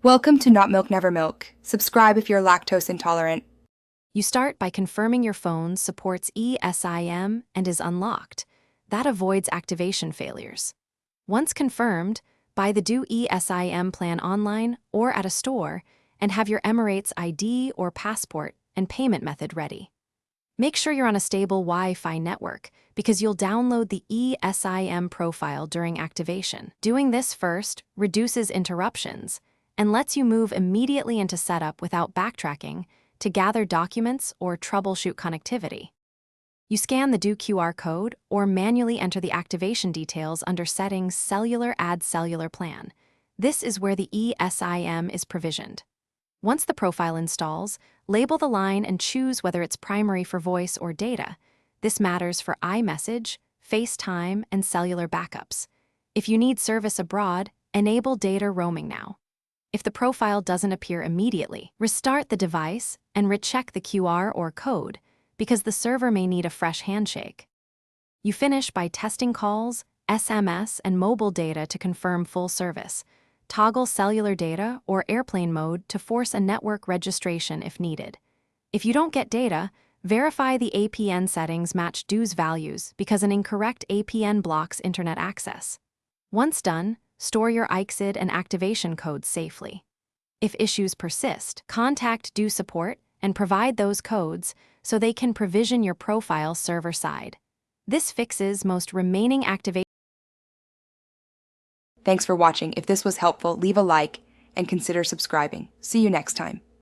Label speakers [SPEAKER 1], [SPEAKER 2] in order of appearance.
[SPEAKER 1] Welcome to Not Milk Never Milk. Subscribe if you're lactose intolerant.
[SPEAKER 2] You start by confirming your phone supports eSIM and is unlocked. That avoids activation failures. Once confirmed, buy the Du Esim plan online or at a store and have your Emirates ID or passport and payment method ready. Make sure you're on a stable Wi-Fi network because you'll download the eSIM profile during activation. Doing this first reduces interruptions and lets you move immediately into setup without backtracking to gather documents or troubleshoot connectivity. You scan the Du QR code or manually enter the activation details under Settings Cellular Add Cellular Plan. This is where the eSIM is provisioned. Once the profile installs, label the line and choose whether it's primary for voice or data. This matters for iMessage, FaceTime, and cellular backups. If you need service abroad, enable data roaming now. If the profile doesn't appear immediately, restart the device and recheck the QR or code because the server may need a fresh handshake. You finish by testing calls, SMS, and mobile data to confirm full service. Toggle cellular data or airplane mode to force a network registration if needed. If you don't get data, verify the APN settings match Du's values because an incorrect APN blocks internet access. Once done, store your IXID and activation codes safely. If issues persist, contact Du support and provide those codes so they can provision your profile server-side. This fixes most remaining activation.
[SPEAKER 1] Thanks for watching. If this was helpful, leave a like and consider subscribing. See you next time.